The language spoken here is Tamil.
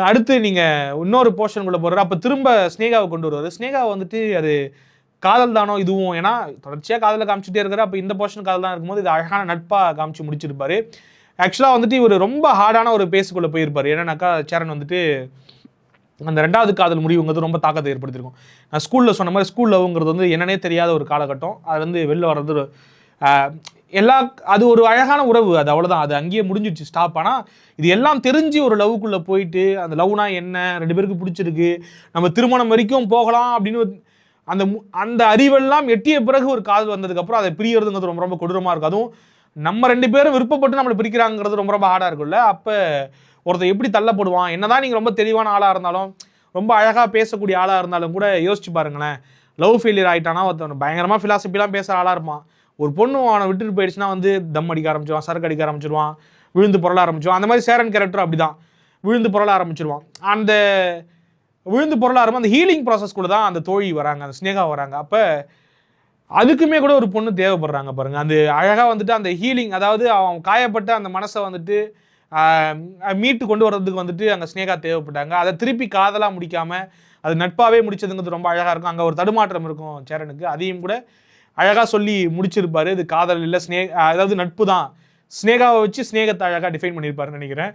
அடுத்து நீங்கள் இன்னொரு போர்ஷனுக்குள்ளே போகிறாரு. அப்போ திரும்ப ஸ்னேகாவை கொண்டு வருவார். ஸ்னேகாவை வந்துட்டு அது காதல் தானோ இதுவும், ஏன்னா தொடர்ச்சியாக காதலை காமிச்சிட்டே இருக்காரு. அப்போ இந்த போர்ஷன் காதல் தான் இருக்கும்போது இது அழகான நட்பாக காமிச்சு முடிச்சிருப்பாரு. ஆக்சுவலாக வந்துட்டு இவர் ரொம்ப ஹார்டான ஒரு பேஸுக்குள்ளே போயிருப்பார். என்னன்னாக்கா சேரன் வந்துட்டு அந்த 2வது காதல் முடிவுங்கிறது ரொம்ப தாக்கத்தை ஏற்படுத்தியிருக்கும். நான் ஸ்கூலில் சொன்ன மாதிரி ஸ்கூல் லவ்ங்கிறது வந்து என்னன்னே தெரியாத ஒரு காலகட்டம். அது வந்து வெளில வர்றது அது ஒரு அழகான உறவு. அது அவ்வளோதான், அது அங்கேயே முடிஞ்சிடுச்சு, ஸ்டாப். ஆனால் இது எல்லாம் தெரிஞ்சு ஒரு லவ்க்குள்ளே போயிட்டு அந்த லவ்னா என்ன, 2 பேருக்கு பிடிச்சிருக்கு, நம்ம திருமணம் வரைக்கும் போகலாம் அப்படின்னு அந்த அந்த அறிவெல்லாம் எட்டிய பிறகு ஒரு காதல் வந்ததுக்கப்புறம் அதை பிரியறதுங்கிறது ரொம்ப ரொம்ப கொடூரமாக இருக்கும். அதுவும் நம்ம 2 பேரும் விருப்பப்பட்டு நம்மளை பிரிக்கிறாங்கிறது ரொம்ப ரொம்ப ஹார்டாக இருக்கும்ல. அப்போ ஒருத்தர் எப்படி தள்ளப்படுவான், என்னதான் நீங்கள் ரொம்ப தெளிவான ஆளாக இருந்தாலும், ரொம்ப அழகாக பேசக்கூடிய ஆளாக இருந்தாலும் கூட யோசிச்சு பாருங்களேன். லவ் ஃபெயிலியர் ஆகிட்டானா ஒருத்தன் பயங்கரமாக ஃபிலாசபிலாம் பேசுகிற ஆளாக இருப்பான். ஒரு பொண்ணு அவனை விட்டுட்டு போயிடுச்சுன்னா வந்து தம் அடிக்க ஆரம்பிச்சிருவான், சரக்கு அடிக்க ஆரம்பிச்சிருவான், விழுந்து புரள ஆரம்பிச்சிருவான். அந்த மாதிரி சேரன் கேரக்டர் அப்படி தான், விழுந்து புரள ஆரம்பிச்சிருவான். அந்த விழுந்து பொருள் ஆரம்பம் அந்த ஹீலிங் ப்ராசஸ்க்குள்ள தான் அந்த தோழி வராங்க, அந்த ஸ்னேகா வராங்க. அப்போ அதுக்குமே கூட ஒரு பொண்ணு தேவைப்படுறாங்க பாருங்க. அந்த அழகாக வந்துட்டு அந்த ஹீலிங், அதாவது அவன் காயப்பட்ட அந்த மனசை வந்துட்டு மீட்டு கொண்டு வர்றதுக்கு வந்துட்டு அங்கே ஸ்னேகா தேவைப்பட்டாங்க. அதை திருப்பி காதலாக முடிக்காமல் அது நட்பாகவே முடிச்சதுங்கிறது ரொம்ப அழகாக இருக்கும். அங்கே ஒரு தடுமாற்றம் இருக்கும் சேரனுக்கு, அதையும் கூட அழகாக சொல்லி முடிச்சிருப்பாரு. இது காதல் இல்லை, அதாவது நட்பு தான். ஸ்னேகாவை வச்சு ஸ்னேகத்தை அழகாக டிஃபைன் பண்ணியிருப்பாருன்னு நினைக்கிறேன்.